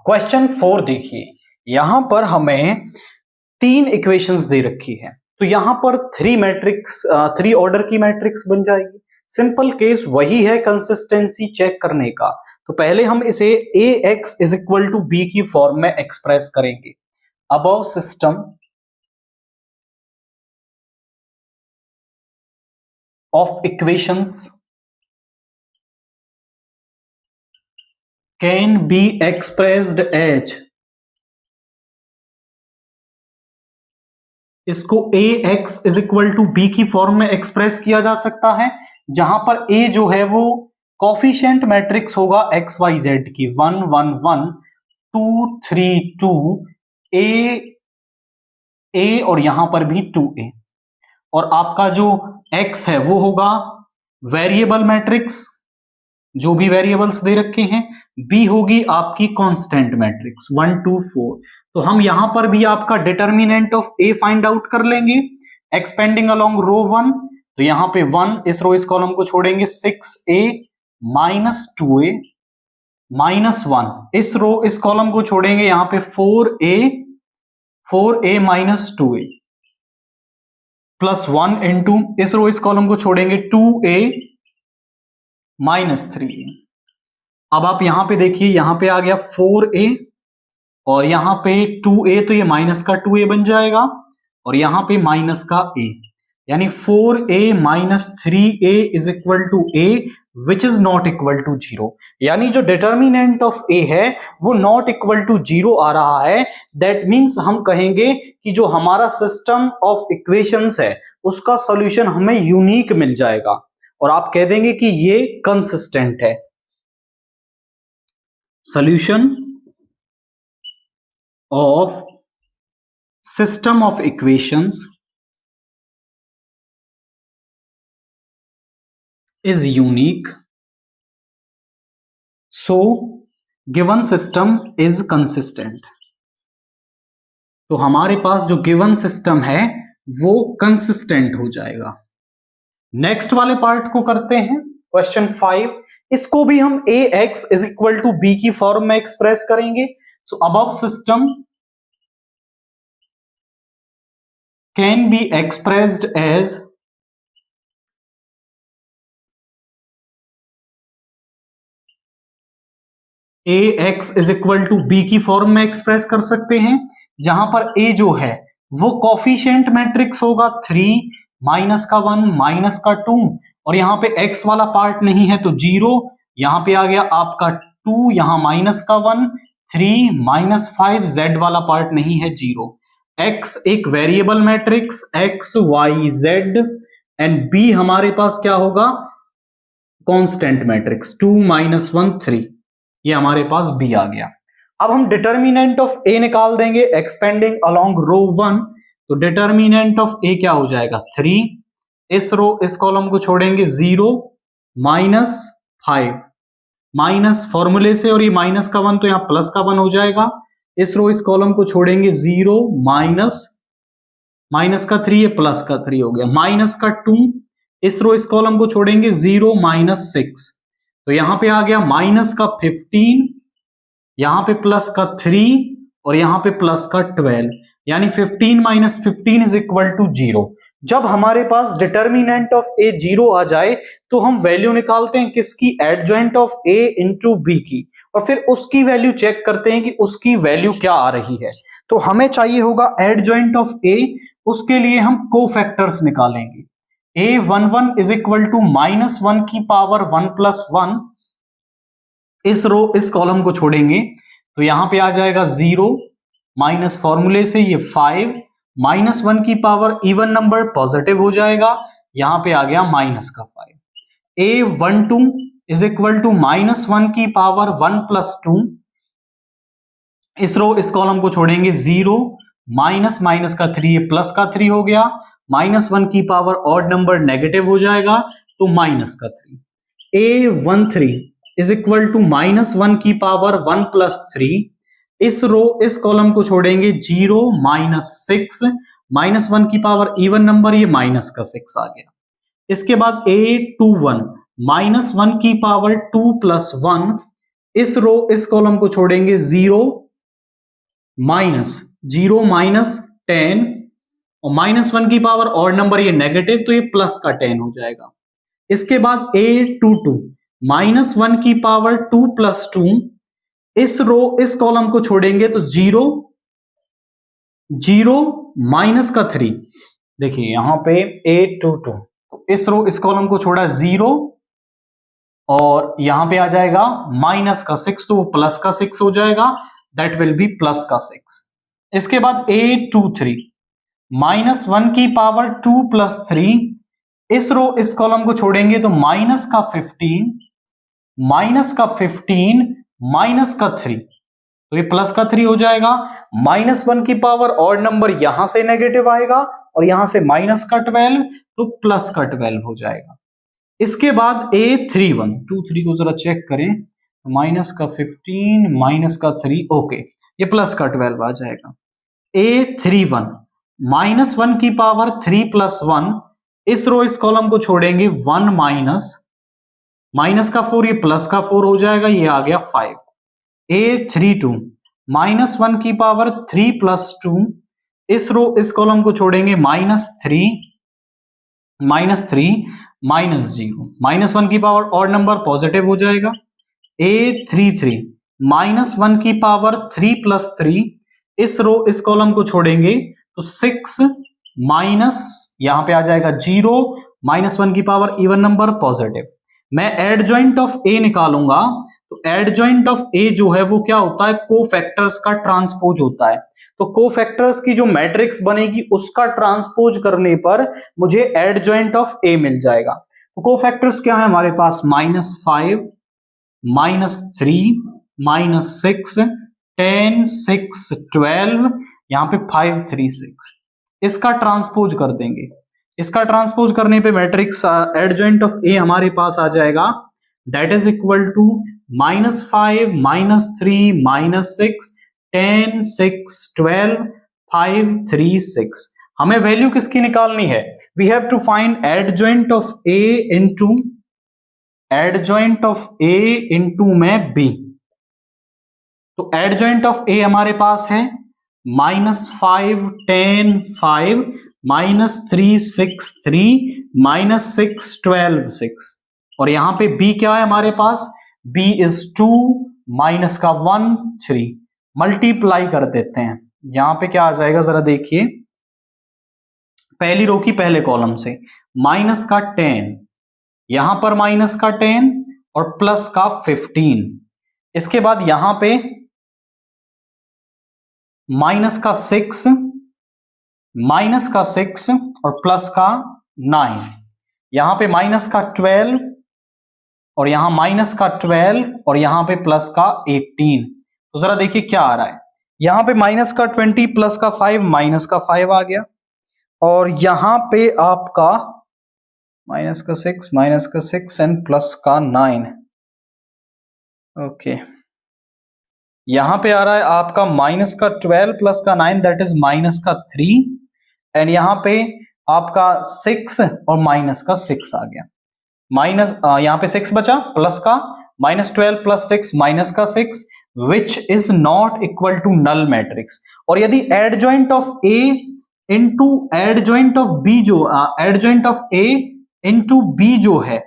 Question 4 देखिए, यहां पर हमें 3 इक्वेशंस दे रखी है। तो यहां पर 3 ऑर्डर की मैट्रिक्स बन जाएगी। सिंपल केस वही है कंसिस्टेंसी चेक करने का। तो पहले हम इसे ax is equal to B की फॉर्म में एक्सप्रेस करेंगे। Above system of equations can be expressed as, इसको ax is equal to B की फॉर्म में एक्सप्रेस किया जा सकता है, जहां पर a जो है वो कोफिशिएंट मैट्रिक्स होगा एक्स वाई जेड की 1 1 1 2 3 2 a और यहां पर भी 2a, और आपका जो x है वो होगा वेरिएबल मैट्रिक्स, जो भी वेरिएबल्स दे रखे हैं। b होगी आपकी कांस्टेंट मैट्रिक्स 1 2 4। तो हम यहां पर भी आपका determinant of a find out कर लेंगे एक्सपेंडिंग अलोंग रो 1। तो यहां पे 1 इस रो इस कॉलम को छोड़ेंगे, 6a माइनस 2a माइनस 1 इस रो इस कॉलम को छोड़ेंगे, यहां पे 4a minus 2a plus 1 into इस रो इस कॉलम को छोड़ेंगे 2a माइनस 3a। अब आप यहां पे देखिए, यहां पे आ गया 4a और यहां पे 2a, तो ये माइनस का 2a बन जाएगा और यहां पे माइनस का a, यानी 4a minus 3a is equal to a which is not equal to 0। यानी जो डिटर्मिनेंट ऑफ a है वो नॉट इक्वल टू 0 आ रहा है। दैट मीन्स हम कहेंगे कि जो हमारा सिस्टम ऑफ इक्वेशंस है उसका सॉल्यूशन हमें यूनिक मिल जाएगा, और आप कह देंगे कि ये कंसिस्टेंट है। Solution of system of equations is unique, so given system is consistent। तो हमारे पास जो गिवन सिस्टम है वो कंसिस्टेंट हो जाएगा। नेक्स्ट वाले पार्ट को करते हैं, क्वेश्चन 5। इसको भी हम ax is equal to B की फॉर्म में एक्सप्रेस करेंगे। So above system can be expressed as ax is equal to B की फॉर्म में एक्सप्रेस कर सकते हैं, जहां पर a जो है वो कोफिशिएंट मैट्रिक्स होगा 3 माइनस का 1 माइनस का 2, और यहां पे x वाला पार्ट नहीं है तो 0, यहां पे आ गया आपका 2, यहां माइनस का 1 3 माइनस 5, z वाला पार्ट नहीं है 0। x एक variable matrix x y z, and b हमारे पास क्या होगा, कांस्टेंट मैट्रिक्स 2 माइनस 1 3, ये हमारे पास b आ गया। अब हम डिटर्मिनेंट ऑफ a निकाल देंगे एक्सपेंडिंग अलोंग रो 1। तो डिटर्मिनेंट ऑफ a क्या हो जाएगा 3, इस रो इस कॉलम को छोड़ेंगे 0 माइनस 5 माइनस फॉर्मूले से, और ये माइनस का 1 तो यहां प्लस का 1 हो जाएगा। इस रो इस कॉलम को छोड़ेंगे 0 माइनस का 3, ये प्लस का 3 हो गया, माइनस का 2 इस रो इस कॉलम को छोड़ेंगे 0 माइनस 6, तो यहां पे आ गया माइनस का 15, यहां पे प्लस का 3 और यहां पे प्लस का 12, यानी 15 माइनस 15 इज इक्वल टू 0। जब हमारे पास डिटर्मिनेंट ऑफ a 0 आ जाए तो हम वैल्यू निकालते हैं किसकी, adjoint of a into B की, और फिर उसकी वैल्यू चेक करते हैं कि उसकी वैल्यू क्या आ रही है। तो हमें चाहिए होगा एडजॉइंट ऑफ a, उसके लिए हम कोफैक्टर्स निकालेंगे। a11 is equal to minus 1 की पावर 1 प्लस 1, इस रो इस कॉलम को छोड़ेंगे तो यहां पे आ जाएगा 0 माइनस फॉर्मूले से ये 5 माइनस 1 की पावर इवन नंबर पॉजिटिव हो जाएगा, यहां पे आ गया माइनस का 5। a12 is equal to minus 1 की पावर 1 प्लस 2, इस रो इस कॉलम को छोड़ेंगे 0 माइनस माइनस का 3, ये प्लस का 3 हो गया, माइनस 1 की पावर ऑड नंबर नेगेटिव हो जाएगा तो माइनस का 3। a13 is equal to minus 1 की पावर 1 प्लस 3, इस रो इस कॉलम को छोड़ेंगे 0 माइनस 6 माइनस 1 की पावर इवन नंबर, ये माइनस का 6 आ गया। इसके बाद a21 माइनस 1 की पावर 2 प्लस 1, इस रो इस कॉलम को छोड़ेंगे 0 माइनस 10 और -1 की पावर ऑड नंबर ये नेगेटिव, तो ये प्लस का 10 हो जाएगा। इसके बाद a22 -1 की पावर 2 + 2, इस रो इस कॉलम को छोड़ेंगे तो 0 माइनस का 3। देखिए यहां पे a22, तो इस रो इस कॉलम को छोड़ा 0 और यहां पे आ जाएगा माइनस का 6, तो वो प्लस का 6 हो जाएगा, दैट विल बी प्लस का 6। इसके बाद a23 -1 की पावर 2 + 3, इस रो इस कॉलम को छोड़ेंगे तो माइनस का 15 माइनस का 3, तो ये प्लस का 3 हो जाएगा। -1 की पावर ऑड नंबर यहां से नेगेटिव आएगा और यहां से माइनस का 12, तो प्लस का 12 हो जाएगा। इसके बाद a31 23 को जरा चेक करें, माइनस का 15 माइनस का 3, ओके, ये प्लस का 12 आ जाएगा। a31 -1 की पावर 3 + 1, इस रो इस कॉलम को छोड़ेंगे 1 माइनस का 4, ये प्लस का 4 हो जाएगा, ये आ गया 5। a32 -1 की पावर 3 + 2, इस रो इस कॉलम को छोड़ेंगे -3 -0, -1 की पावर ऑड नंबर पॉजिटिव हो जाएगा। a33 -1 की पावर 3 + 3, इस रो इस कॉलम को छोड़ेंगे तो 6 माइनस यहां पे आ जाएगा 0, -1 की पावर इवन नंबर पॉजिटिव। मैं एडजॉइंट ऑफ ए निकालूंगा, तो एडजॉइंट ऑफ ए जो है वो क्या होता है, कोफैक्टर्स का ट्रांसपोज होता है। तो कोफैक्टर्स की जो मैट्रिक्स बनेगी उसका ट्रांसपोज करने पर मुझे एडजॉइंट ऑफ ए मिल जाएगा। तो कोफैक्टर्स क्या है हमारे पास, -5 -3 -6 10 6 12, यहां पे 5 3 6, इसका ट्रांसपोज कर देंगे। इसका ट्रांसपोज करने पे मैट्रिक्स एडजॉइंट ऑफ ए हमारे पास आ जाएगा, दैट इज इक्वल टू -5 -3 -6 10 6 12 5 3 6। हमें वैल्यू किसकी निकालनी है, we have to find adjoint of A into में बी। तो एडजॉइंट ऑफ ए हमारे पास है -5 10 5 -3 6 3 -6 12 6, और यहां पे b क्या है हमारे पास, b इज 2 माइनस का 1 3, मल्टीप्लाई कर देते हैं। यहां पे क्या आ जाएगा जरा देखिए, पहली रो की पहले कॉलम से माइनस का 10, यहां पर माइनस का 10 और प्लस का 15, इसके बाद यहां पे माइनस का 6 और प्लस का 9, यहां पे माइनस का 12 और यहां माइनस का 12 और यहां पे प्लस का 18। तो जरा देखिए क्या आ रहा है, यहां पे माइनस का 20 प्लस का 5 माइनस का 5 आ गया, और यहां पे आपका माइनस का 6 एंड प्लस का 9, ओके। यहां पे आ रहा है आपका माइनस का 12 प्लस का 9, दैट इज माइनस का 3, एंड यहां पे आपका 6 और माइनस का 6 आ गया, माइनस यहां पे 6 बचा प्लस का -12 + 6 माइनस का 6, which is not equal to null matrix. और यदि adjoint of A into adjoint of B जो adjoint of A into B जो है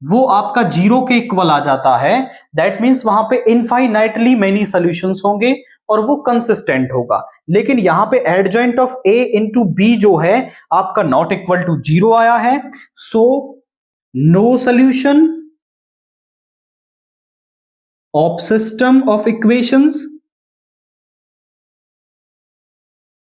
वो आपका 0 के इक्वल आ जाता है, दैट मींस वहां पे इनफाइनाइटली मेनी सॉल्यूशंस होंगे और वो कंसिस्टेंट होगा। लेकिन यहां पे adjoint of A into B जो है आपका नॉट इक्वल टू 0 आया है, so no solution of system of equations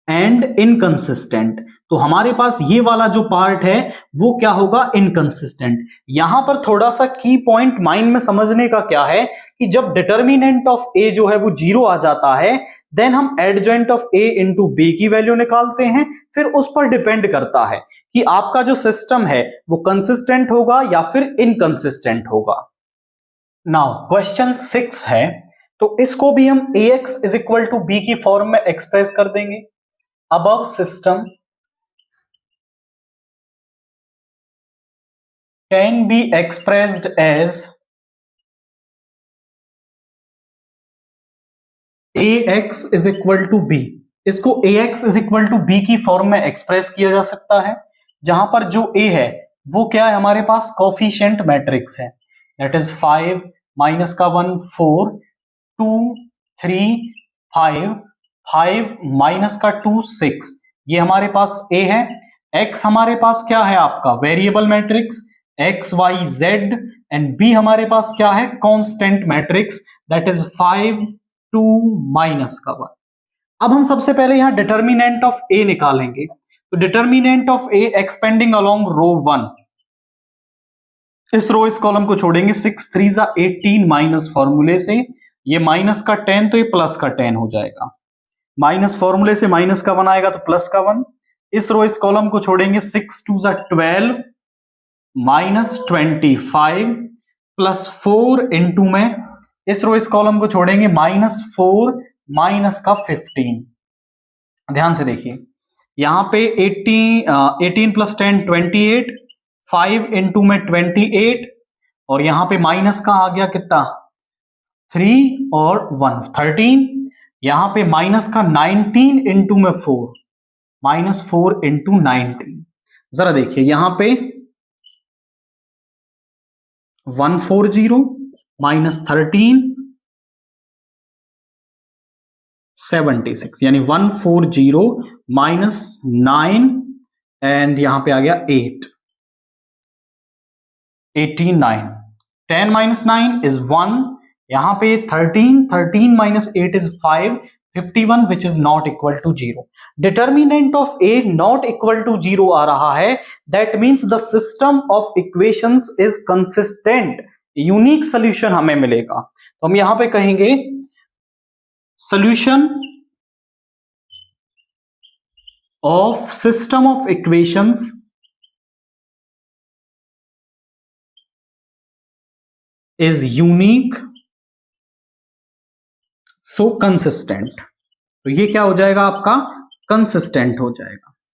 and inconsistent. तो हमारे पास ये वाला जो पार्ट है वो क्या होगा, इनकंसिस्टेंट। यहां पर थोड़ा सा की पॉइंट माइंड में समझने का क्या है कि जब डिटर्मिनेंट ऑफ ए जो है वो 0 आ जाता है, देन हम adjoint of A into B की वैल्यू निकालते हैं। फिर उस पर डिपेंड करता है कि आपका जो सिस्टम है वो कंसिस्टेंट होगा या फिर इनकंसिस्टेंट होगा। नाउ क्वेश्चन 6 है, तो इसको भी हम ax is equal to B की फॉर्म में एक्सप्रेस कर देंगे। above system can be expressed as A x is equal to B, इसको A x is equal to B की फॉर्म में एक्सप्रेस किया जा सकता है, जहां पर जो ए है वो क्या है, हमारे पास कोफिशिएंट मैट्रिक्स है, दैट इज 5 माइनस का 1 4 2 3 5 5 माइनस का 2 6, ये हमारे पास ए है। एक्स हमारे पास क्या है, आपका variable matrix X Y Z, and B हमारे पास क्या है, constant matrix, that is 5 2 minus का 1। अब हम सबसे पहले यहां डिटर्मिनेंट ऑफ ए निकालेंगे, तो determinant of A expanding along row 1, इस रो इस कॉलम को छोड़ेंगे, 6 3 जा 18 माइनस फॉर्मूले से, ये माइनस का 10 तो ये प्लस का 10 हो जाएगा, माइनस फॉर्मूले से माइनस का 1 आएगा तो प्लस का 1। इस रो इस कॉलम को छोड़ेंगे, 6 2 जा 12 माइनस 25 प्लस 4 इंटू में, इस रो इस कॉलम को छोड़ेंगे, माइनस 4 माइनस का 15। ध्यान से देखिए, यहां पे 18 प्लस 10 28, 5 इंटू में 28, और यहां पे माइनस का आ गया कितना 3 और 1 13, यहां पे माइनस का 19 इंटू में 4, माइनस 4 इंटू 19। जरा देखिए यहां पे 140 माइनस 13 76, यानी 140 माइनस 9 एंड यहां पे आ गया 8 89, 10 माइनस 9 इज 1, यहां पे 13 minus 8 is 5 51 which is not equal to 0। Determinant of A not equal to 0 आ रहा है, that means the system of equations is consistent, unique solution हमें मिलेगा। तो हम यहां पे कहेंगे solution of system of equations is unique so consistent। तो ये क्या हो जाएगा आपका, कंसिस्टेंट हो जाएगा।